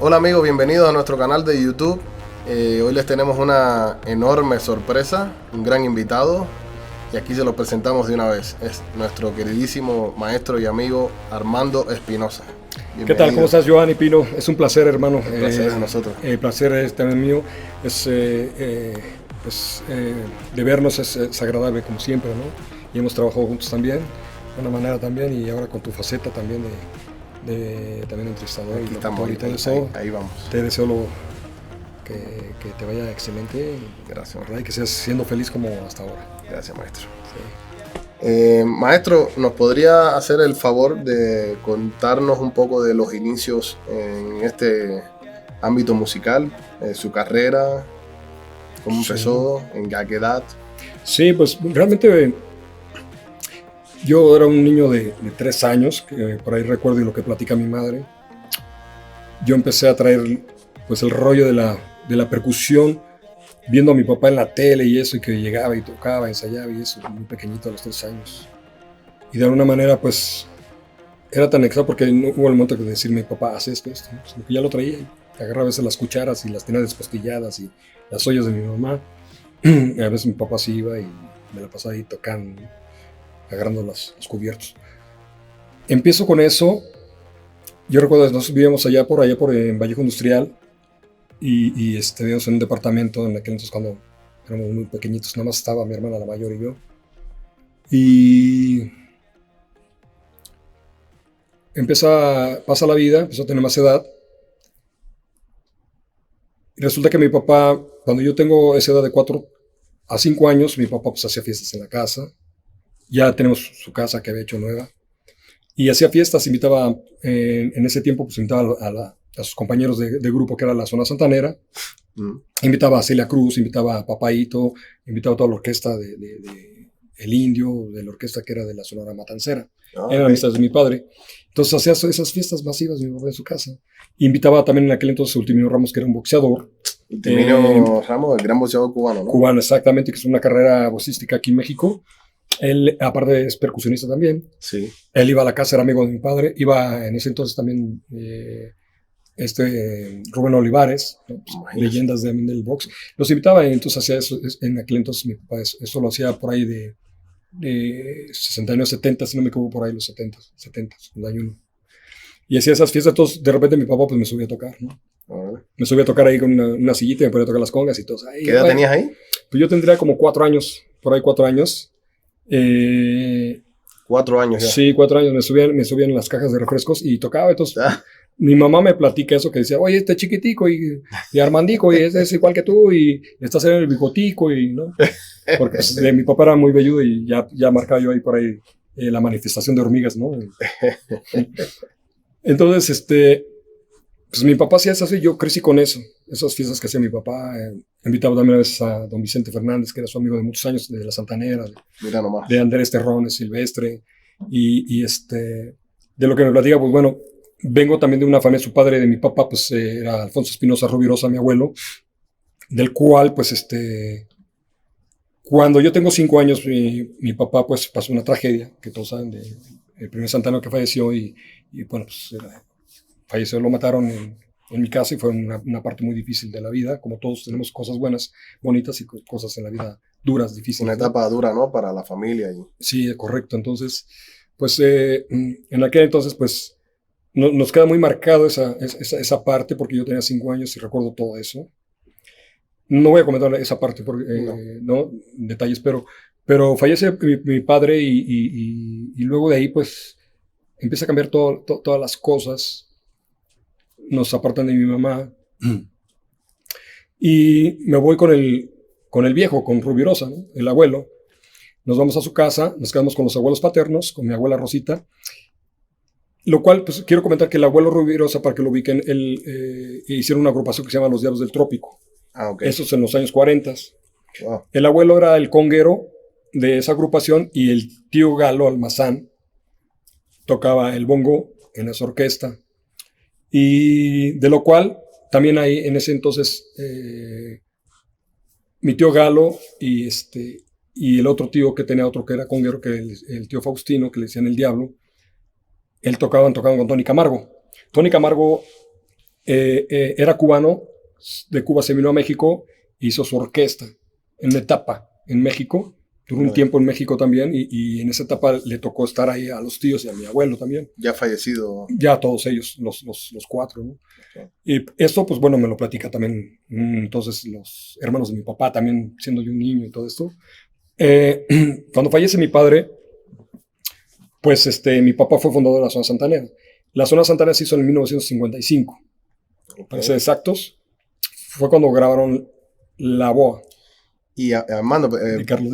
Hola amigos, bienvenidos a nuestro canal de YouTube. Hoy les tenemos una enorme sorpresa, un gran invitado y aquí se lo presentamos de una vez. Es nuestro queridísimo maestro y amigo Armando Espinosa. ¿Qué tal? ¿Cómo estás, Giovanni Pino? Es un placer, hermano. El placer es de nosotros. El placer es también mío. De vernos es agradable como siempre, ¿no? Y hemos trabajado juntos también, de una manera también, y ahora con tu faceta también de también entrevistador. Aquí y estamos, ahí vamos. Te deseo que te vaya excelente. Gracias. ¿Verdad? Y que seas siendo feliz como hasta ahora. Gracias, maestro. Sí. Maestro, ¿nos podría hacer el favor de contarnos un poco de los inicios en este ámbito musical, su carrera, cómo empezó, a qué edad? Sí, pues realmente yo era un niño de 3 años, que por ahí recuerdo y lo que platica mi madre. Yo empecé a traer pues el rollo de la percusión, viendo a mi papá en la tele y eso, y que llegaba y tocaba, ensayaba y eso, muy pequeñito a los 3 años. Y de alguna manera pues era tan exagerado porque no hubo el momento de decirme, papá, haz esto, ¿no? Sino que ya lo traía. Agarraba a veces las cucharas y las tenía despastilladas y las ollas de mi mamá. Y a veces mi papá se iba y me la pasaba ahí tocando, ¿no? Agarrando los cubiertos. Empiezo con eso. Yo recuerdo que nosotros vivíamos allá por en Vallejo Industrial y vivíamos en un departamento en aquel entonces cuando éramos muy pequeñitos. Nada más estaba mi hermana la mayor y yo. Y pasa la vida, empezó a tener más edad. Y resulta que mi papá, cuando yo tengo esa edad de 4 a 5 años, mi papá pues hacía fiestas en la casa. Ya tenemos su casa que había hecho nueva. Y hacía fiestas, invitaba, en ese tiempo, pues invitaba a sus compañeros de grupo, que era la zona santanera. Invitaba a Celia Cruz, invitaba a Papaito, invitaba a toda la orquesta de El Indio, de la orquesta que era de la Sonora Matancera. Eran amistades de mi padre. Entonces hacía esas fiestas masivas mi papá en su casa. Invitaba también en aquel entonces a Ultimino Ramos, que era un boxeador. Ultimino Ramos, el gran boxeador cubano, ¿no? Cubano, exactamente, que es una carrera boxística aquí en México. Él, aparte, es percusionista también. Sí. Él iba a la casa, era amigo de mi padre. Iba en ese entonces también Rubén Olivares, ¿no? Pues, leyendas del box. Los invitaba y entonces hacía eso. En aquel entonces mi papá eso lo hacía por ahí de 69, 70, si no me equivoco, por ahí los 70, el año 1. Y hacía esas fiestas. Entonces, de repente mi papá pues me subía a tocar, ¿no? Me subía a tocar ahí con una sillita y me ponía a tocar las congas y todo. ¿Qué edad tenías ahí? Pues yo tendría como 4 años, por ahí 4 años. 4 años ya. Sí, 4 años. Me subían en las cajas de refrescos y tocaba. Entonces, mi mamá me platica eso, que decía, oye, este chiquitico y Armandico, y es igual que tú, y estás en el bigotico, y ¿no? Porque pues, mi papá era muy velludo y ya marcaba yo ahí por ahí la manifestación de hormigas, ¿no? Entonces, pues mi papá hacía eso y yo crecí con eso. Esas fiestas que hacía mi papá. Invitaba también a veces a don Vicente Fernández, que era su amigo de muchos años, de la Santanera, de Andrés Terrones, Silvestre. Y de lo que me platica, pues bueno, vengo también de una familia. Su padre de mi papá, pues era Alfonso Espinosa Rubirosa, mi abuelo, del cual, pues cuando yo tengo 5 años, mi papá, pues pasó una tragedia, que todos saben, el primer santanero que falleció y bueno, pues falleció, lo mataron en mi casa y fue una parte muy difícil de la vida. Como todos tenemos cosas buenas, bonitas y cosas en la vida duras, difíciles. Una etapa dura, ¿no? Para la familia. Sí, correcto. Entonces, pues en aquel entonces, pues nos queda muy marcado esa parte porque yo tenía 5 años y recuerdo todo eso. No voy a comentar esa parte porque, no detalles, pero fallece mi padre y luego de ahí, pues empieza a cambiar todas las cosas. Nos apartan de mi mamá y me voy con el viejo, con Rubirosa, ¿no? El abuelo. Nos vamos a su casa, nos quedamos con los abuelos paternos, con mi abuela Rosita, lo cual, pues quiero comentar que el abuelo Rubirosa, para que lo ubiquen, él hicieron una agrupación que se llama Los Diablos del Trópico. Okay. Eso es en los años 40. Wow. El abuelo era el conguero de esa agrupación y el tío Galo Almazán tocaba el bongo en esa orquesta. Y de lo cual también hay en ese entonces mi tío Galo y el otro tío que tenía otro que era conguero, que el tío Faustino, que le decían el Diablo, tocaban con Tony Camargo. Tony Camargo era cubano, de Cuba se vino a México, hizo su orquesta en una etapa en México, tuvo un tiempo en México también, y en esa etapa le tocó estar ahí a los tíos y a mi abuelo también. Ya fallecido. Ya todos ellos, los cuatro, ¿no? Okay. Y esto, pues bueno, me lo platica también, entonces los hermanos de mi papá, también siendo yo un niño y todo esto. Cuando fallece mi padre, pues mi papá fue fundador de la zona santanera. La zona santanera se hizo en 1955. Okay. Para ser exactos, fue cuando grabaron La Boa. Y Armando,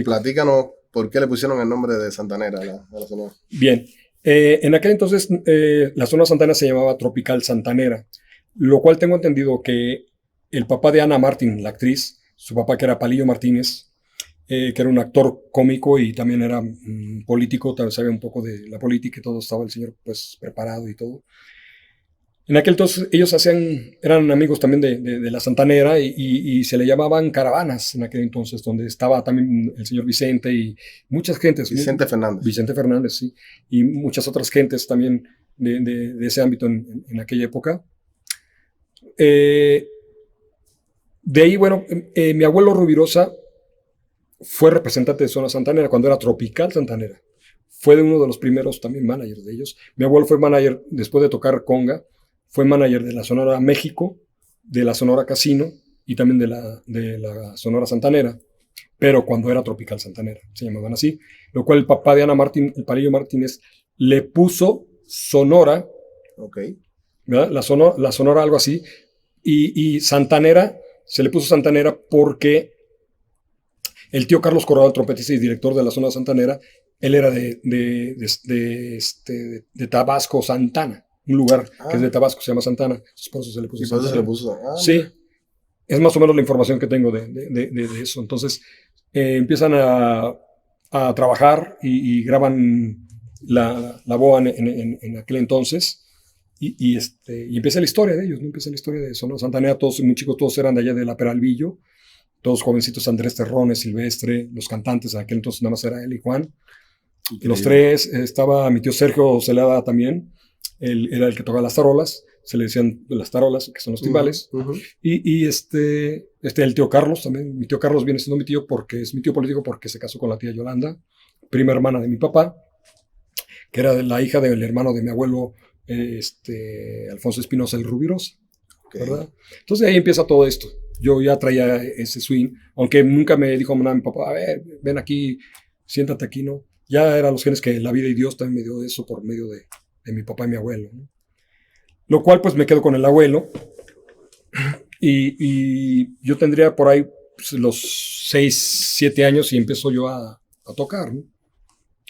platícanos por qué le pusieron el nombre de Santanera a la zona. Bien, en aquel entonces la zona santanera se llamaba Tropical Santanera, lo cual tengo entendido que el papá de Ana Martín, la actriz, su papá que era Palillo Martínez, que era un actor cómico y también era político, también sabía un poco de la política y todo, estaba el señor pues preparado y todo. En aquel entonces ellos eran amigos también de la Santanera y se le llamaban caravanas en aquel entonces, donde estaba también el señor Vicente y muchas gentes. Vicente Fernández. Vicente Fernández, sí. Y muchas otras gentes también de ese ámbito en aquella época. De ahí, bueno, mi abuelo Rubirosa fue representante de zona santanera cuando era Tropical Santanera. Fue de uno de los primeros también managers de ellos. Mi abuelo fue manager después de tocar conga. Fue manager de la Sonora México, de la Sonora Casino y también de la Sonora Santanera, pero cuando era Tropical Santanera, se llamaban así, lo cual el papá de Ana Martín, el Palillo Martínez, le puso Sonora, okay. ¿verdad? La Sonora algo así, y Santanera, se le puso Santanera porque el tío Carlos Corral, trompetista y director de la zona santanera, él era de Tabasco, Santana. Un lugar que es de Tabasco, se llama Santana. Por eso se le puso Santana. Se le puso. Sí, es más o menos la información que tengo de eso. Entonces, empiezan a trabajar y graban la Boa en aquel entonces. Y empieza la historia de ellos, ¿no? Empieza la historia de Sonora Santanera. Todos muy chicos, todos eran de allá de la Peralvillo. Todos jovencitos, Andrés Terrones, Silvestre, los cantantes. En aquel entonces nada más era él y Juan. Increíble. Los tres, estaba mi tío Sergio Celada también. Él era el que tocaba las tarolas, se le decían las tarolas, que son los timbales. Y el tío Carlos también. Mi tío Carlos viene siendo mi tío porque es mi tío político porque se casó con la tía Yolanda, prima hermana de mi papá, que era la hija del hermano de mi abuelo, Alfonso Espinosa el Rubirosa, okay. ¿Verdad? Entonces ahí empieza todo esto. Yo ya traía ese swing, aunque nunca me dijo nada mi papá, a ver, ven aquí, siéntate aquí, ¿no? Ya eran los genes que la vida y Dios también me dio eso por medio de mi papá y mi abuelo, ¿no? Lo cual pues me quedo con el abuelo y yo tendría por ahí pues, los 6, 7 años y empiezo yo a tocar, ¿no?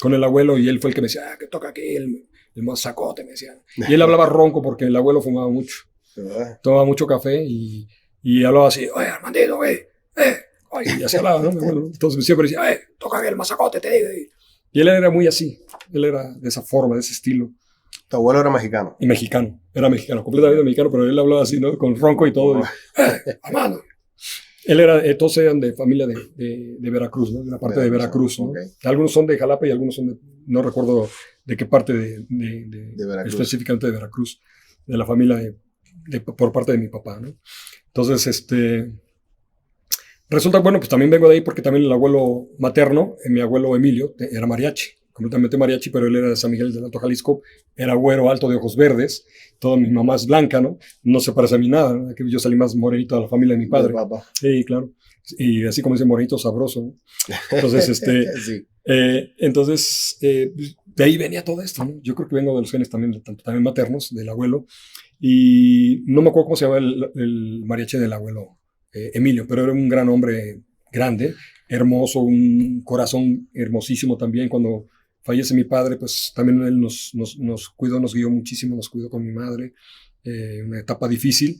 Con el abuelo y él fue el que me decía, que toca aquí el mazacote, me decía. Y él hablaba ronco porque el abuelo fumaba mucho, tomaba mucho café y hablaba así, oye, Armandito, güey, y así hablaba, ¿no? Mi abuelo, ¿no? Entonces siempre decía, toca bien el mazacote, te digo. Y él era muy así, él era de esa forma, de ese estilo. ¿Tu abuelo era mexicano? Y mexicano, era mexicano, completamente mexicano, pero él hablaba así, ¿no? Con ronco y todo. Amado. Él era, todos eran de familia de Veracruz, ¿no? De la parte de Veracruz, ¿no? Okay. Algunos son de Jalapa y algunos son de, no recuerdo de qué parte de Veracruz. Específicamente de Veracruz, de la familia por parte de mi papá, ¿no? Entonces, resulta, bueno, pues también vengo de ahí porque también el abuelo materno, mi abuelo Emilio, era mariachi. Completamente mariachi, pero él era de San Miguel del Alto Jalisco, era güero, alto, de ojos verdes, toda mi mamá es blanca, ¿no? No se parece a mí nada, ¿no? Yo salí más morenito de la familia de mi padre. Sí, claro. Y así como dice morenito, sabroso, ¿no? Entonces, sí. Entonces, de ahí venía todo esto, ¿no? Yo creo que vengo de los genes también maternos, del abuelo, y no me acuerdo cómo se llama el mariachi del abuelo Emilio, pero era un gran hombre, grande, hermoso, un corazón hermosísimo también. Cuando fallece mi padre, pues también él nos cuidó, nos guió muchísimo, nos cuidó con mi madre, una etapa difícil.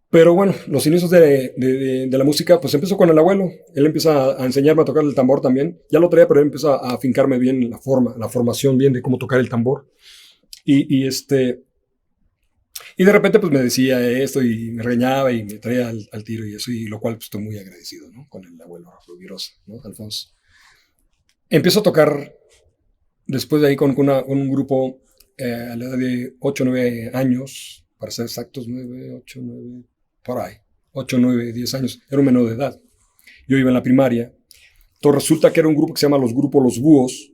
Pero bueno, los inicios de la música, pues empezó con el abuelo. Él empieza a enseñarme a tocar el tambor también. Ya lo traía, pero él empieza a afincarme bien la formación bien de cómo tocar el tambor. Y de repente pues me decía esto y me regañaba y me traía al tiro y eso, y lo cual pues estoy muy agradecido, ¿no? Con el abuelo Rubirosa, ¿no? Alfonso. Empiezo a tocar después de ahí con un grupo a la edad de 8 o 9 años, para ser exactos, 9, 8, 9, por ahí, 8, 9, 10 años, era un menor de edad. Yo iba en la primaria. Entonces resulta que era un grupo que se llama los grupos Los Búhos.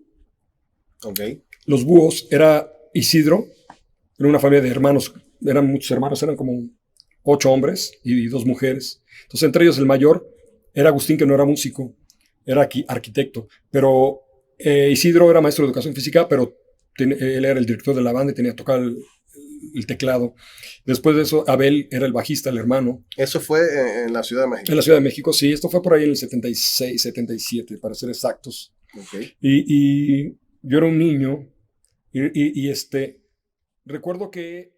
Ok. Los Búhos era Isidro, era una familia de hermanos, eran muchos hermanos, eran como 8 hombres y 2 mujeres. Entonces entre ellos el mayor era Agustín, que no era músico, era arquitecto, pero Isidro era maestro de educación física, pero él era el director de la banda y tenía que tocar el teclado. Después de eso, Abel era el bajista, el hermano. Eso fue en la Ciudad de México. En la Ciudad de México, sí. Esto fue por ahí en el 76, 77, para ser exactos. Okay. Y yo era un niño y recuerdo que